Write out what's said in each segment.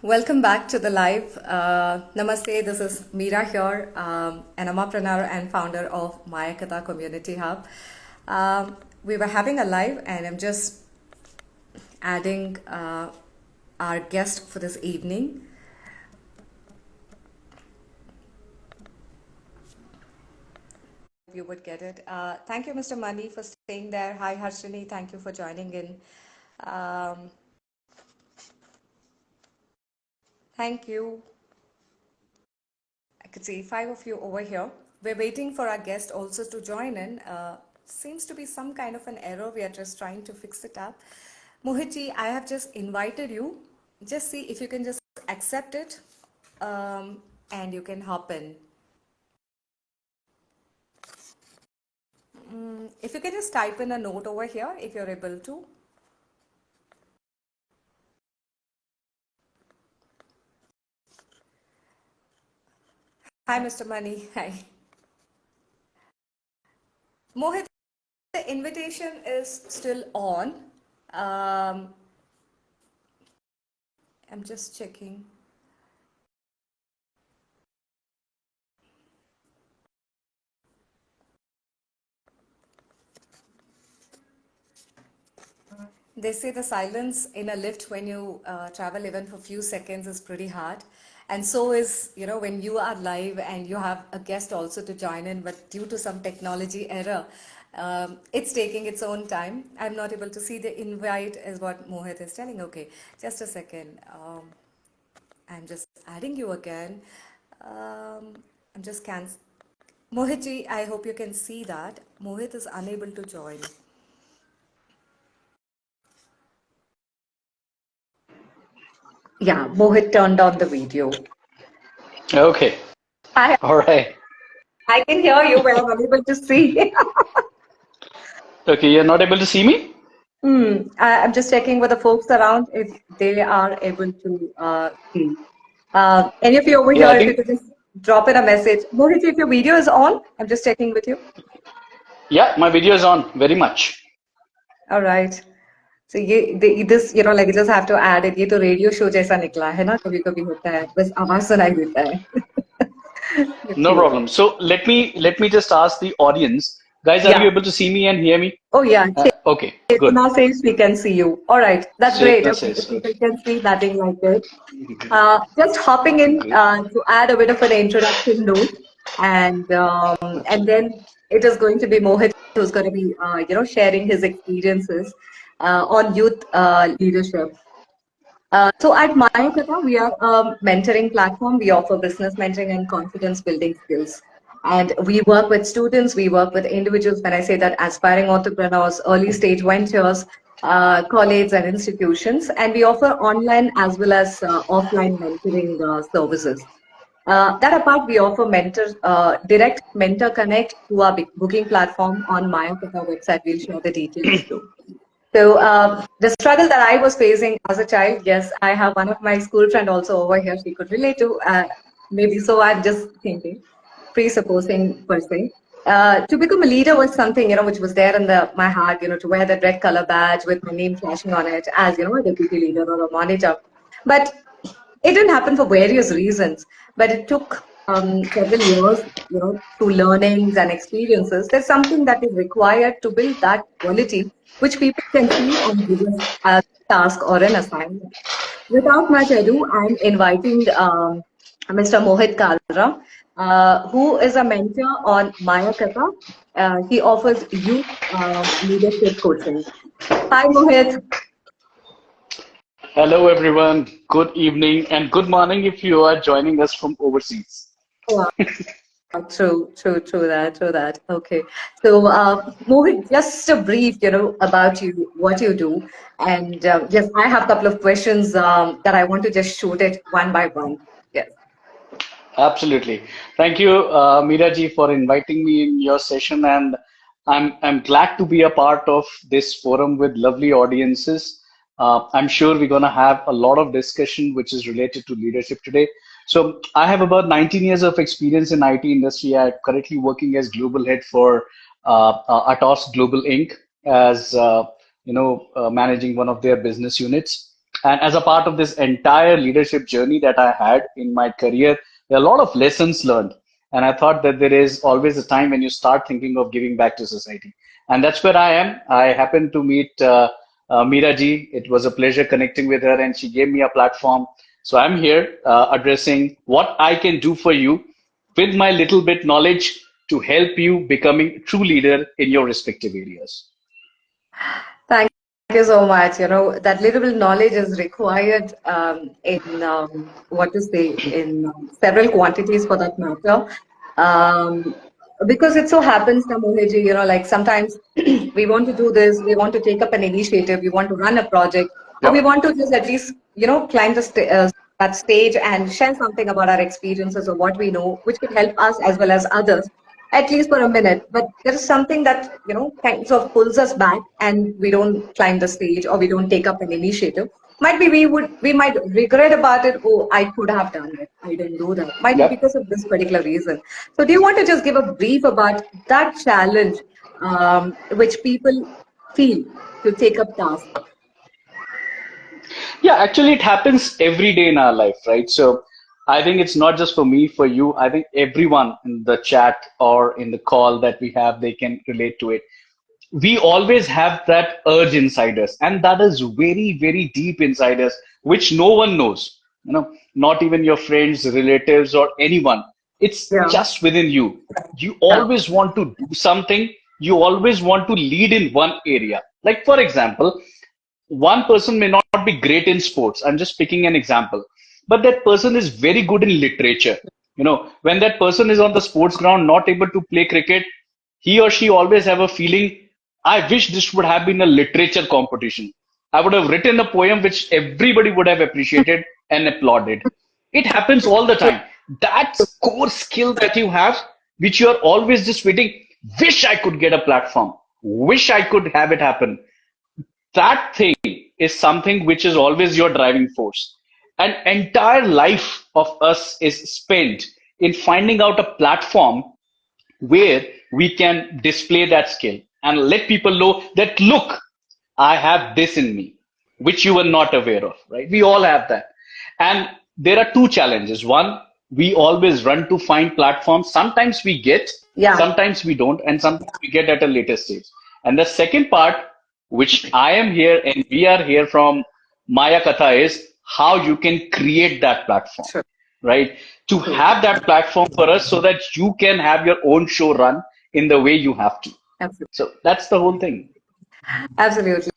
Welcome back to the live. Namaste, this is Meera here, an AmmaPreneur and founder of Mayaakatha Community Hub. We were having a live, and I'm just adding our guest for this evening. You would get it. Thank you, Mr. Mani, for staying there. Hi, Harshini. Thank you for joining in. Um, Thank you. I could see five of you over here. We're waiting for our guest also to join in. Seems to be some kind of an error. We are just trying to fix it up. Mohitji, I have just invited you. Just see if you can just accept it, and you can hop in. If you can just type in a note over here, if you're able to. Hi, Mr. Mani. Hi. Mohit, the invitation is still on. Um, I'm just checking. They say the silence in a lift when you travel even for a few seconds is pretty hard. And so is, when you are live and you have a guest also to join in, but due to some technology error, it's taking its own time. I'm not able to see the invite, is what Mohit is telling. Okay, just a second. I'm just adding you again. I'm just canceling. Mohitji, I hope you can see that. Mohit is unable to join. Yeah, Mohit turned on the video. Okay. I All right. I can hear you, but I'm unable to see. Okay, you're not able to see me? I'm just checking with the folks around if they are able to see. Any of you over Yeah, here, I if you think, could just drop in a message. Mohit, if your video is on, I'm just checking with you. yeah, my video is on very much. All right. So this like you just have to add it. ये तो radio show जैसा निकला है ना कभी कभी होता है बस आवाज सुनाई देता है. No Cute. problem. So let me just ask the audience, guys, are you Yeah. able to see me and hear me? Oh yeah. Okay, good. Chetna says we can see you. All right. That's great. Chetna Okay. says, If okay. people can see, nothing like it. Just hopping in Great. to add a bit of an introduction note, and Absolutely. then it is going to be Mohit who's going to be sharing his experiences on youth leadership. So at Mayakatha, we are a mentoring platform. We offer business mentoring and confidence building skills. And we work with students, we work with individuals. When I say that, aspiring entrepreneurs, early stage ventures, colleges and institutions. And we offer online as well as offline mentoring services. That apart, we offer direct mentor connect through our booking platform on Mayakatha website. We'll share the details too. So the struggle that I was facing as a child, yes, I have one of my school friend also over here. She could relate to maybe. So I'm just thinking, presupposing per se. To become a leader was something which was there in my heart. To wear that red color badge with my name flashing on it as a deputy leader or a monitor. But it didn't happen for various reasons, but it took several years, through learnings and experiences. There's something that is required to build that quality, which people can see and give us a task or an assignment. Without much ado, I'm inviting Mr. Mohit Kalra, who is a mentor on Mayakatha. He offers youth leadership coaching. Hi, Mohit. Hello, everyone. Good evening and good morning if you are joining us from overseas. True that. Okay. So, Mohit, just a brief, about you, what you do. And yes, I have a couple of questions that I want to just shoot it one by one. Yes. Absolutely. Thank you, Meera ji, for inviting me in your session, and I'm glad to be a part of this forum with lovely audiences. I'm sure we're going to have a lot of discussion which is related to leadership today. So I have about 19 years of experience in IT industry. I'm currently working as global head for Atos Global Inc. as managing one of their business units. And as a part of this entire leadership journey that I had in my career, there are a lot of lessons learned. And I thought that there is always a time when you start thinking of giving back to society. And that's where I am. I happened to meet Meera ji. It was a pleasure connecting with her, and she gave me a platform. So I'm here addressing what I can do for you with my little bit knowledge to help you becoming a true leader in your respective areas. Thank you so much. That little bit knowledge is required in what to say in several quantities for that matter. Um, because it so happens, na Mohiji, like sometimes we want to do this, we want to take up an initiative, we want to run a project, or we Yep. want to just at least, climb that stage and share something about our experiences or what we know, which could help us as well as others at least for a minute. But there is something that, kind of pulls us back and we don't climb the stage or we don't take up an initiative. Might be we might regret about it. Oh, I could have done it. I didn't do that. Might be Yep. because of this particular reason. So do you want to just give a brief about that challenge which people feel to take up tasks? Yeah, actually, it happens every day in our life, right? So I think it's not just for me, for you. I think everyone in the chat or in the call that we have, they can relate to it. We always have that urge inside us, and that is very, very deep inside us, which no one knows. Not even your friends, relatives, or anyone. It's Yeah. just within you. You Yeah. always want to do something. You always want to lead in one area. Like, for example, one person may not be great in sports. I'm just picking an example, but that person is very good in literature. When that person is on the sports ground, not able to play cricket, he or she always have a feeling, I wish this would have been a literature competition. I would have written a poem which everybody would have appreciated and applauded. It happens all the time. That core skill that you have, which you are always just waiting, wish I could get a platform, wish I could have it happen. That thing is something which is always your driving force. An entire life of us is spent in finding out a platform where we can display that skill and let people know that, look, I have this in me, which you were not aware of, right? We all have that. And there are two challenges. One, we always run to find platforms. Sometimes we get, Yeah. sometimes we don't, and sometimes we get at a later stage. And the second part, which I am here and we are here from Mayaakatha, is how you can create that platform, Sure. right? To True. have that platform for us so that you can have your own show run in the way you have to. Absolutely. So that's the whole thing. Absolutely.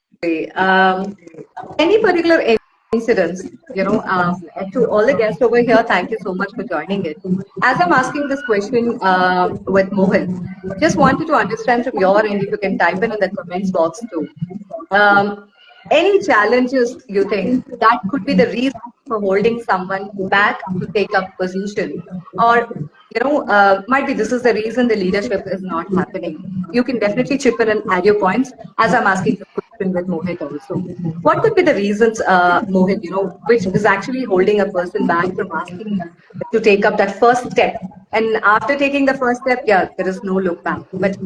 Any particular incidents, to all the guests over here, thank you so much for joining it. As I'm asking this question with Mohit, just wanted to understand from your end, if you can type in the comments box too. Um, any challenges you think that could be the reason for holding someone back to take up position, or might be this is the reason the leadership is not happening. You can definitely chip in and add your points as I'm asking this question with Mohit also. What could be the reasons, Mohit, which is actually holding a person back from asking to take up that first step? And after taking the first step, yeah, there is no look back. But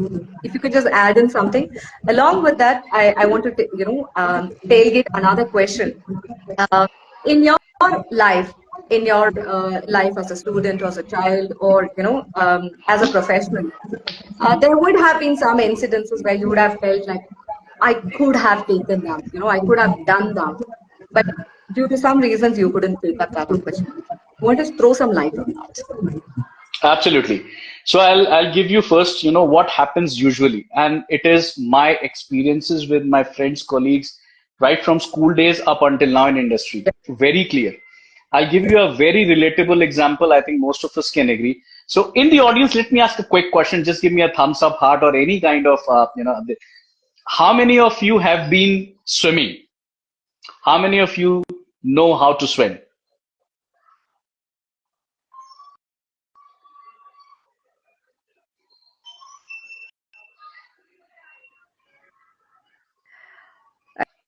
if you could just add in something along with that, I want to tailgate another question. Uh, in your life, in your life as a student, or as a child, or as a professional, there would have been some incidences where you would have felt like I could have taken that, I could have done that, but due to some reasons you couldn't take up that opportunity. Want to throw some light on that? Absolutely. So I'll give you first, what happens usually, and it is my experiences with my friends, colleagues, right from school days up until now in industry. Very clear. I'll give you a very relatable example. I think most of us can agree. So in the audience, let me ask a quick question. Just give me a thumbs up, heart, or any kind of, how many of you have been swimming? How many of you know how to swim?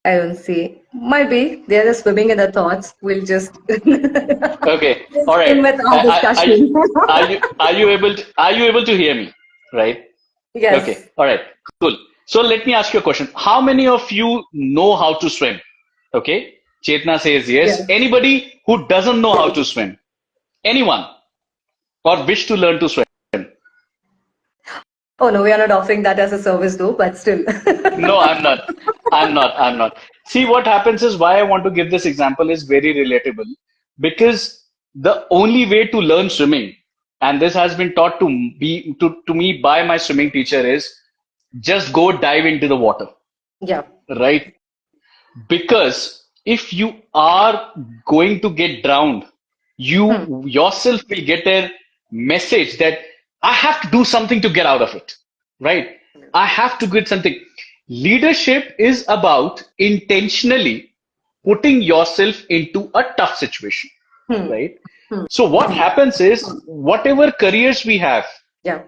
I don't see. Might be they're just swimming in the thoughts. We'll just Okay. All in right. with our discussion. Are you able to hear me? Right. Okay. Yes. All right. Cool. So let me ask you a question. How many of you know how to swim? Okay. Chetna says yes. Yes. Anybody who doesn't know how to swim, anyone, or wish to learn to swim. Oh no, we are not offering that as a service though, but still. No, I'm not. I'm not. See, what happens is why I want to give this example is very relatable because the only way to learn swimming, and this has been taught to me by my swimming teacher, is just go dive into the water, Yeah. right? Because if you are going to get drowned, Hmm. you yourself will get a message that I have to do something to get out of it, right? I have to get something. Leadership is about intentionally putting yourself into a tough situation, Hmm. right? Hmm. So what happens is whatever careers we have, Yeah.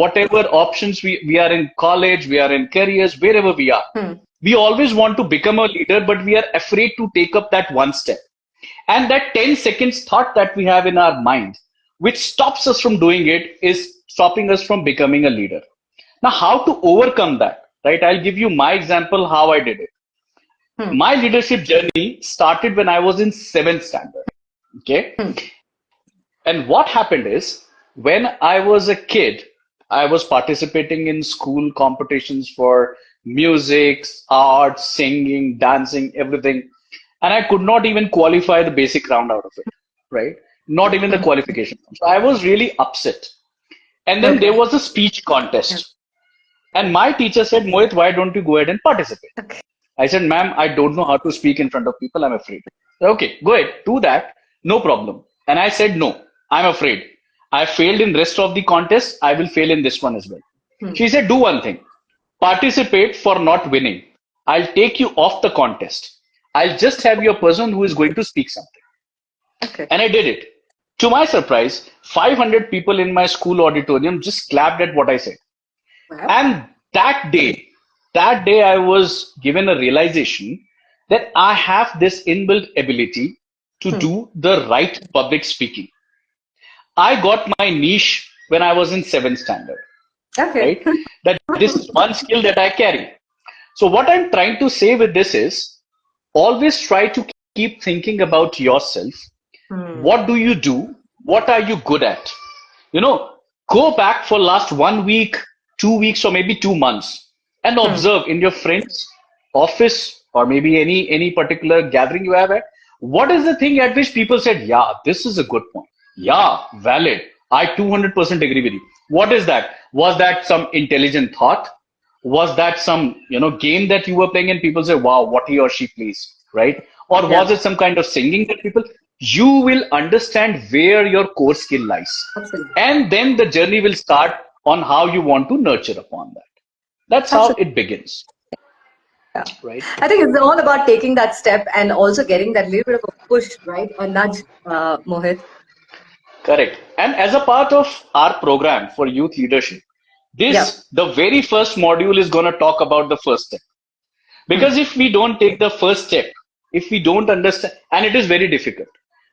whatever options we are in college, we are in careers, wherever we are, Hmm. we always want to become a leader, but we are afraid to take up that one step. And that 10 seconds thought that we have in our mind, which stops us from doing it, is stopping us from becoming a leader. Now, how to overcome that, right? I'll give you my example how I did it. Hmm. My leadership journey started when I was in seventh standard. Okay. Hmm. And what happened is when I was a kid, I was participating in school competitions for music, art, singing, dancing, everything. And I could not even qualify the basic round out of it, right? Not even the Hmm. qualification. So I was really upset. And then there Okay. was a speech Yeah. contest. And my teacher said, Mohit, why don't you go ahead and participate? Okay. I said, ma'am, I don't know how to speak in front of people. I'm afraid. Okay, go ahead, do that. No problem. And I said, no, I'm afraid. I failed in rest of the contest. I will fail in this one as well. Hmm. She said, do one thing. Participate for not winning. I'll take you off the contest. I'll just have you a person who is going to speak something. Okay. And I did it. To my surprise, 500 people in my school auditorium just clapped at what I said. Wow. And that day I was given a realization that I have this inbuilt ability to Hmm. do the right public speaking. I got my niche when I was in seventh standard, Okay. right? That this is one skill that I carry. So what I'm trying to say with this is always try to keep thinking about yourself. Hmm. What do you do? What are you good at? You know, go back for last 1 week, 2 weeks, or maybe 2 months and Hmm. observe in your friends, office, or maybe any particular gathering you have at. What is the thing at which people said, yeah, this is a good point. Yeah, valid. I 200% agree with you. What is that? Was that some intelligent thought? Was that some game that you were playing and people say, wow, what he or she plays, right? Or Yeah. was it some kind of singing that people, you will understand where your core skill lies, Absolutely. and then the journey will start on how you want to nurture upon that. That's how Absolutely. it begins, Yeah. right? I think it's all about taking that step and also getting that little bit of a push, right? A nudge, Mohit. Correct. And as a part of our program for youth leadership, Yeah. this the very first module is going to talk about the first step. Hmm. Because if we don't take the first step, if we don't understand, and it is very difficult,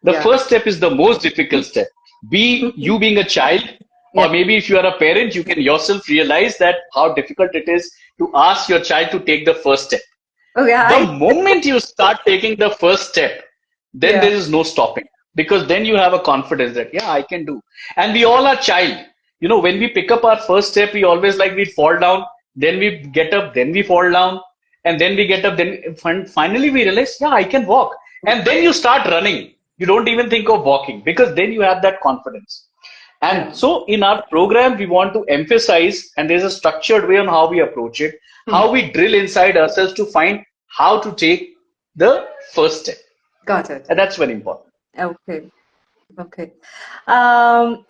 the Yeah. first step is the most difficult step. Be you being a child, Yeah. or maybe if you are a parent, you can yourself realize that how difficult it is to ask your child to take the first step. Okay. The Hi. moment you start taking the first step, then there Yeah. is no stopping, because then you have a confidence that yeah, I can do. And we all are child. When we pick up our first step, we always like we fall down, then we get up, then we fall down, and then we get up, then finally we realize yeah, I can walk. And then you start running. You don't even think of walking because then you have that confidence. And Yeah. so in our program, we want to emphasize, and there's a structured way on how we approach it, Hmm. how we drill inside ourselves to find how to take the first step. Got it. And that's very important. Okay. Okay. Um,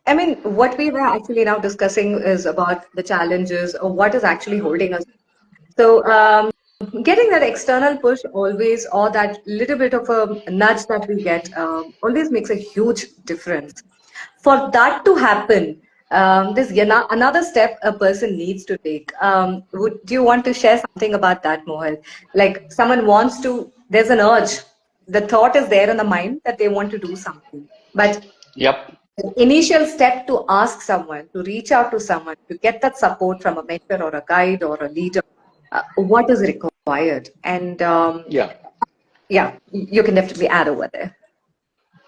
I mean, what we were actually now discussing is about the challenges or what is actually holding us. So, getting that external push always, or that little bit of a nudge that we get, always makes a huge difference. For that to happen, there's another step a person needs to take. Do you want to share something about that, Mohit? Like someone wants to, there's an urge, the thought is there in the mind that they want to do something, but Yep. the initial step to ask someone, to reach out to someone, to get that support from a mentor or a guide or a leader, what is required? And Yeah. Yeah, you can definitely add over there.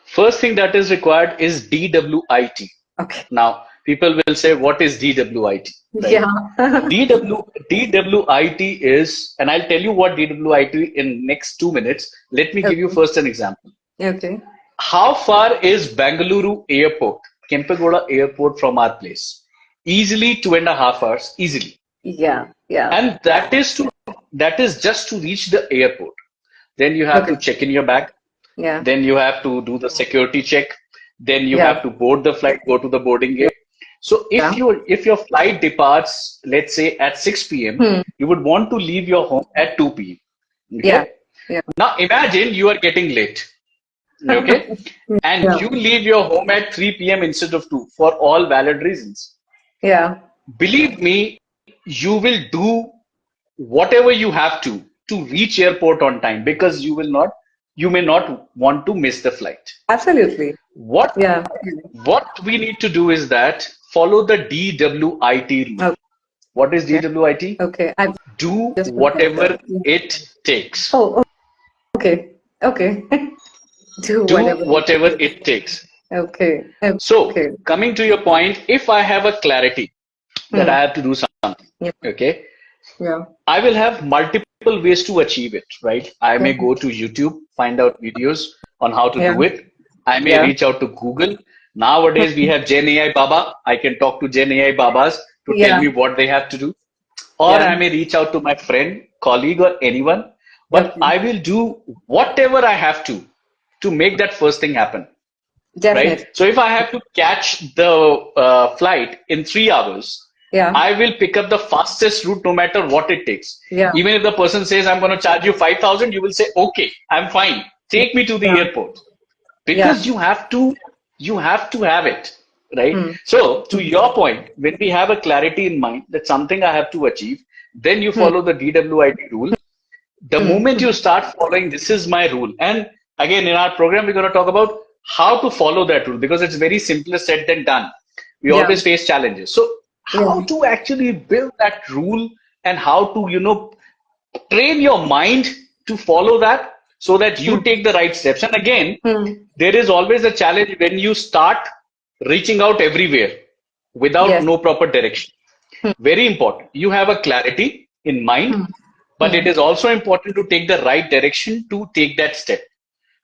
First thing that is required is DWIT. Okay. Now, people will say, what is DWIT, right? Yeah. DWIT is, and I'll tell you what DWIT in next 2 minutes. Let me give you Okay. first an example. Okay. How far is Bangalore airport, Kempegowda airport from our place? Easily 2.5 hours, easily. Yeah. Yeah. And that is just to reach the airport. Then you have to Okay. check in your bag. Yeah. Then you have to do the security check. Then you Yeah. have to board the flight, go to the boarding Yeah. gate. So if your flight departs, let's say at 6 p.m., Hmm. you would want to leave your home at 2 p.m. Yeah. Okay. Yeah. Now imagine you are getting late. Okay. And Yeah. you leave your home at 3 p.m. instead of 2 for all valid reasons. Yeah. Believe me, you will do whatever you have to reach airport on time because you may not want to miss the flight. Absolutely. What Yeah. what we need to do is that follow the DWIT rule. What is Okay. DWIT? Okay. I've Do just put that whatever down. Yeah. it takes. Oh, okay. Okay. Do Do whatever it whatever takes. it takes. Okay. So, Okay. coming to your point, if I have a clarity that I Hmm. have to do something, Yeah. okay, Yeah. I will have multiple ways to achieve it, right? I may Yeah. go to YouTube, find out videos on how to Yeah. do it. I may Yeah. reach out to Google. Nowadays, we have Gen AI Baba. I can talk to Gen AI Babas to tell Yeah. me what they have to do. Or Yeah. I may reach out to my friend, colleague, or anyone. But Okay. I will do whatever I have to make that first thing happen, right? Definitely. So if I have to catch the flight in 3 hours, Yeah. I will pick up the fastest route no matter what it takes. Yeah. Even if the person says, I'm going to charge you 5,000, you will say, okay, I'm fine. Take me to the Yeah. airport Yeah. because you have to have it, right? Hmm. So to your point, when we have a clarity in mind that something I have to achieve, then you Hmm. follow the DWIT rule. The Hmm. moment you start following, this is my rule. And again, in our program, we're going to talk about how to follow that rule because it's very simpler said than done. We Yeah. always face challenges. So Yeah. how to actually build that rule and how to, train your mind to follow that so that you Hmm. take the right steps. And again, Hmm. there is always a challenge when you start reaching out everywhere without Yes. no proper direction. Hmm. Very important. You have a clarity in mind, Hmm. but it Hmm. is also important to take the right direction to take that step.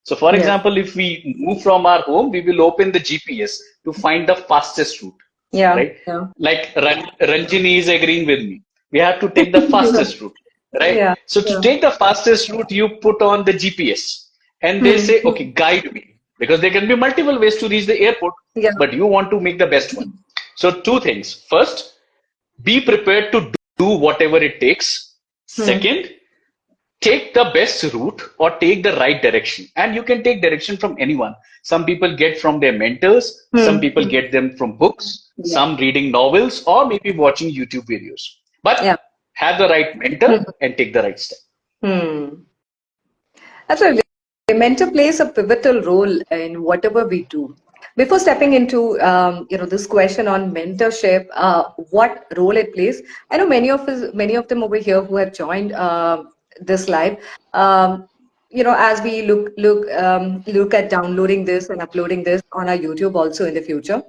So, for Yes. example, if we move from our home, we will open the GPS to find the fastest route, Yeah. right? Yeah. Like Ranjini is agreeing with me. We have to take the Yeah. fastest route, right? Yeah. So, to Yeah. take the fastest route, you put on the GPS and they Hmm. say, okay, Hmm. guide me. Because there can be multiple ways to reach the airport, Yeah. but you want to make the best one. So, two things. First, be prepared to do whatever it takes. Hmm. Second, take the best route or take the right direction. And you can take direction from anyone. Some people get from their mentors, some Hmm. people Hmm. get them from books, Yeah. some reading novels, or maybe watching YouTube videos. But Yeah. have the right mentor Hmm. and take the right step. Hmm. Absolutely. Mentor plays a pivotal role in whatever we do. Before stepping into this question on mentorship, what role it plays, I know many of them over here who have joined this live. As we look at downloading this and uploading this on our YouTube also in the future.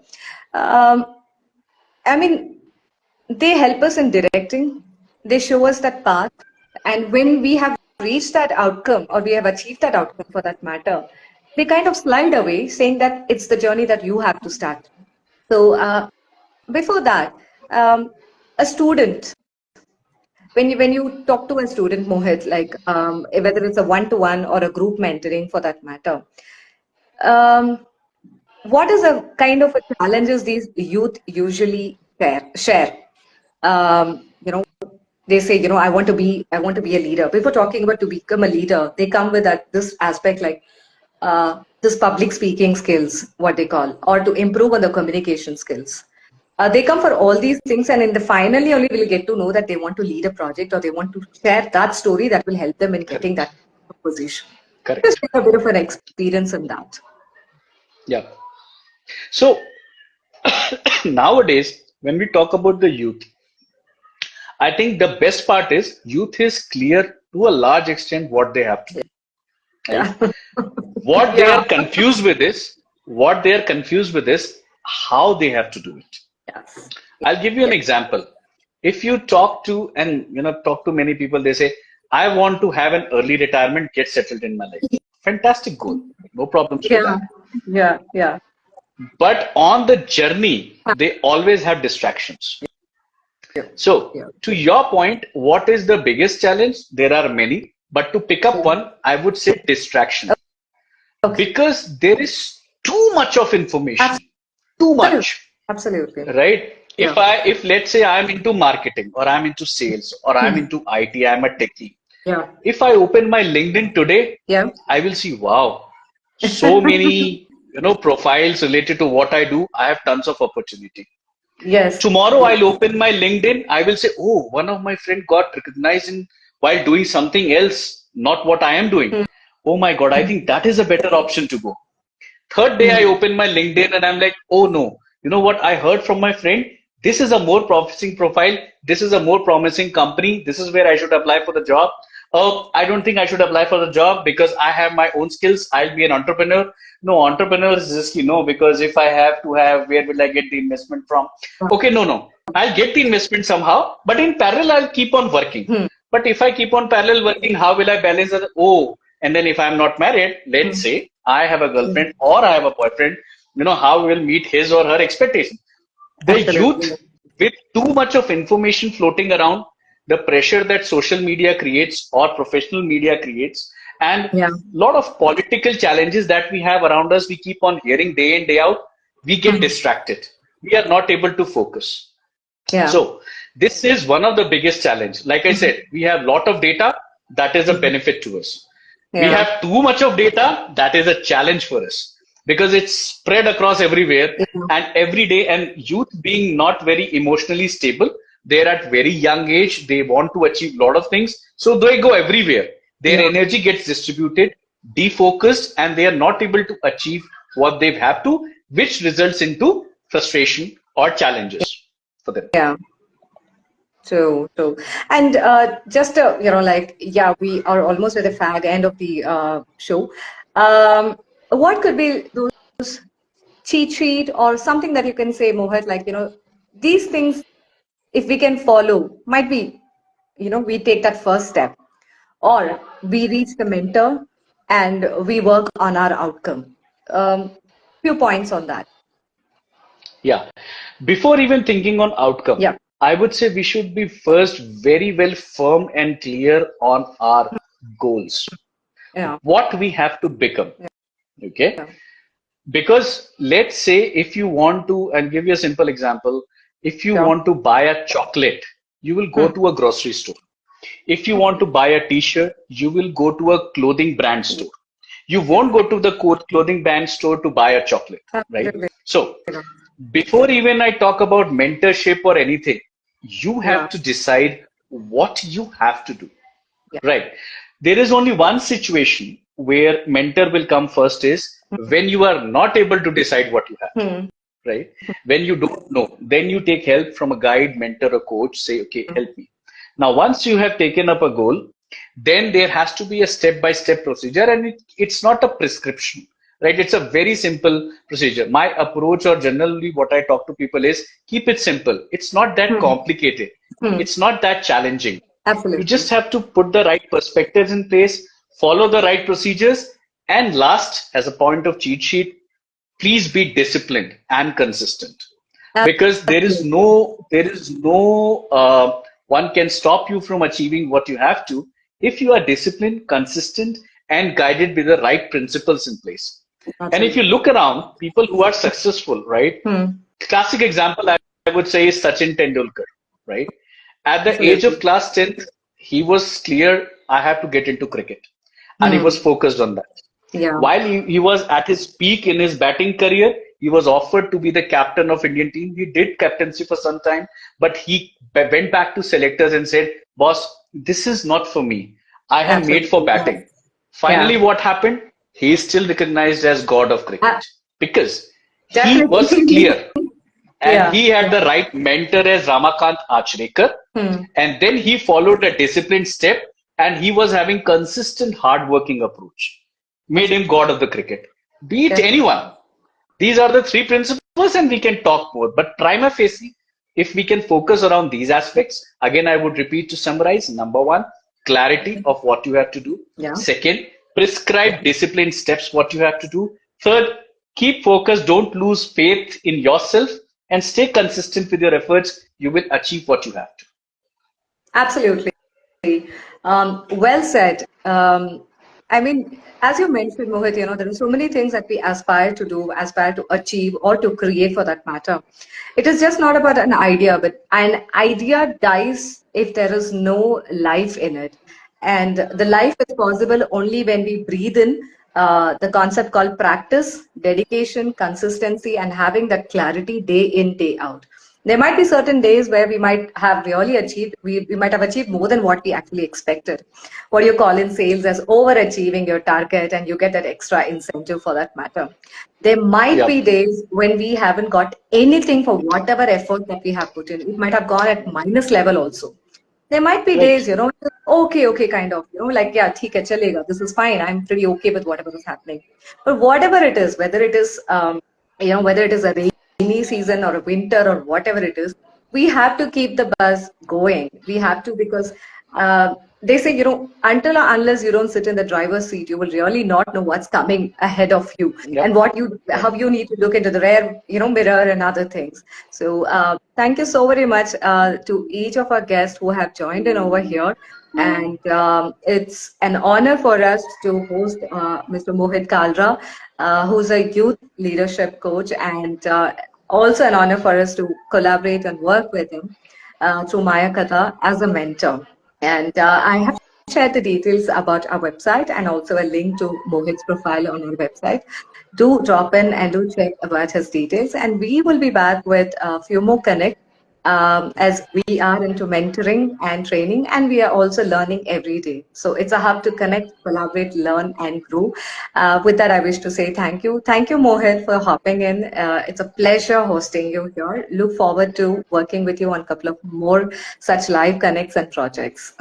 Um, I mean, they help us in directing, they show us that path, and when we have reached that outcome or we have achieved that outcome for that matter, they kind of slide away saying that it's the journey that you have to start. So, before that, a student, when you talk to a student, Mohit, like whether it's a one-to-one or a group mentoring for that matter, um, what is the kind of challenges these youth usually share? You know, they say, I want to be a leader. Before talking about to become a leader, they come with that this aspect like this public speaking skills, what they call, or to improve on the communication skills. They come for all these things, and in the finally only will get to know that they want to lead a project or they want to share that story that will help them in getting Correct. that position. Just Correct. share a bit of an experience in that. Yeah. So nowadays, when we talk about the youth, I think the best part is youth is clear to a large extent what they have to do. right? Yeah. What they Yeah. are confused with is what they are confused with is how they have to do it. Yes. I'll give you an Yes. example. If you talk to and talk to many people, they say, "I want to have an early retirement, get settled in my life." Fantastic goal, no problems with Yeah. that. Yeah. Yeah. But on the journey, they always have distractions. Yeah. So, Yeah. to your point, what is the biggest challenge? There are many, but to pick up Yeah. one, I would say distraction. Okay. Because there is too much of information, too Absolutely. much, Absolutely. right? Yeah. If let's say I'm into marketing or I'm into sales or I'm Hmm. into IT, I'm a techie. Yeah. If I open my LinkedIn today, Yeah. I will see, wow, so many, profiles related to what I do. I have tons of opportunity. Yes. Tomorrow Yes. I'll open my LinkedIn. I will say, oh, one of my friend got recognized in while doing something else, not what I am doing. Hmm. Oh my God, I think that is a better option to go. Third day, I Hmm. open my LinkedIn and I'm like, oh no, you know what? I heard from my friend. This is a more promising profile. This is a more promising company. This is where I should apply for the job. Oh, I don't think I should apply for the job because I have my own skills. I'll be an entrepreneur. No, entrepreneur is risky. No, because if I have to have, where will I get the investment from? Okay, no. I'll get the investment somehow, but in parallel, I'll keep on working. Hmm. But if I keep on parallel working, how will I balance that? Oh, and then if I'm not married, let's Hmm. say I have a Hmm. girlfriend or I have a boyfriend, how will meet his or her expectation? The Absolutely. youth with too much of information floating around, the pressure that social media creates or professional media creates, and Yeah. lot of political challenges that we have around us, we keep on hearing day in, day out, we get Hmm. distracted. We are not able to focus. Yeah. So this is one of the biggest challenge. Like I Hmm. said, we have lot of data that is a Hmm. benefit to us. We Yeah. have too much of data that is a challenge for us because it's spread across everywhere Yeah. and every day. And youth being not very emotionally stable, they're at very young age. They want to achieve a lot of things, so they go everywhere. Their Yeah. energy gets distributed, defocused, and they are not able to achieve what they have to, which results into frustration or challenges for them. Yeah. True, true. And just like, yeah, we are almost at the fag end of the show. What could be those cheat sheet or something that you can say, Mohit, like, these things, if we can follow, might be, we take that first step, or we reach the mentor and we work on our outcome. Few points on that. Yeah. Before even thinking on outcome, Yeah, I would say we should be first very well firm and clear on our goals, yeah, what we have to become. Okay. yeah. Because let's say if you want to, and give you a simple example, if you Sure. want to buy a chocolate, you will go Hmm. to a grocery store. If you want Okay. to buy a t-shirt, you will go to a clothing brand store. You Yeah. won't go to the clothing brand store to buy a chocolate, right? Absolutely. So before even I talk about mentorship or anything, you Yeah. have to decide what you have to do, Yeah. right? There is only one situation where mentor will come first is when you are not able to decide what you have to do, Hmm. right? When you don't know, then you take help from a guide, mentor, or coach, say, okay, help me. Now, once you have taken up a goal, then there has to be a step-by-step procedure, and it's not a prescription, right? It's a very simple procedure. My approach, or generally what I talk to people, is keep it simple. It's not that Hmm. complicated. Hmm. It's not that challenging. You Absolutely. just have to put the right perspectives in place, follow the right procedures, and last, as a point of cheat sheet, please be disciplined and consistent, because Absolutely. there is no one can stop you from achieving what you have to if you are disciplined, consistent, and guided with the right principles in place. And if you Absolutely. look around, people who are successful, right? Hmm. Classic example I would say is Sachin Tendulkar, right? At the age of Absolutely. class 10th, he was clear, I have to get into cricket. And he was Hmm. focused on that. Yeah. While he was at his peak in his batting career, he was offered to be the captain of Indian team. He did captaincy for some time, but he went back to selectors and said, boss, this is not for me. I am made for Absolutely. Yeah. batting. Finally, Yeah. what happened? He is still recognized as God of cricket Uh, because he was Definitely. clear and Yeah. he had Yeah. the right mentor as Ramakant Achrekar. Hmm. And then he followed a disciplined step and he was having consistent hard working approach. made him god of the cricket. Be it Definitely. anyone. These are the three principles, and we can talk more. But prima facie, if we can focus around these aspects, again, I would repeat to summarize: number one, clarity of what you have to do. Yeah. Second, prescribe disciplined steps what you have to do. Third, keep focus, don't lose faith in yourself, and stay consistent with your efforts. You will achieve what you have to. Absolutely. Well said. I mean, as you mentioned, Mohit, there are so many things that we aspire to do, aspire to achieve, or to create for that matter. It is just not about an idea, but an idea dies if there is no life in it. And the life is possible only when we breathe in the concept called practice, dedication, consistency, and having that clarity day in, day out. There might be certain days where we might have really achieved, we might have achieved more than what we actually expected. What you call in sales as overachieving your target, and you get that extra incentive for that matter. There might be Yep. days when we haven't got anything for whatever effort that we have put in. It might have gone at minus level also. There might be Right. days, okay, kind of, like, yeah, theek hai, chalega. This is fine. I'm pretty okay with whatever is happening. But whatever it is, whether it is, whether it is a rainy season or a winter or whatever it is, we have to keep the bus going. We have to, because they say, until or unless you don't sit in the driver's seat, you will really not know what's coming ahead of you, and Yep. how Yep. you need to look into the rear, mirror and other things. So thank you so very much to each of our guests who have joined in over here. And it's an honor for us to host Mr. Mohit Kalra, who's a youth leadership coach, and also an honor for us to collaborate and work with him through Mayakatha as a mentor. And I have shared the details about our website and also a link to Mohit's profile on our website. Do drop in and do check about his details. And we will be back with a few more connect as we are into mentoring and training, and we are also learning every day. So it's a hub to connect, collaborate, learn, and grow. With that, I wish to say thank you. Thank you, Mohit, for hopping in. It's a pleasure hosting you here. Look forward to working with you on a couple of more such live connects and projects.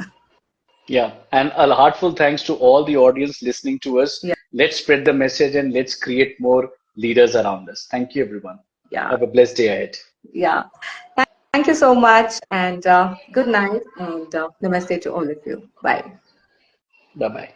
Yeah. And a heartful thanks to all the audience listening to us. Yeah, Let's spread the message and let's create more leaders around us. Thank you, everyone. yeah, Have a blessed day ahead. yeah. Thank you so much, and good night, and namaste to all of you. Bye. Bye bye.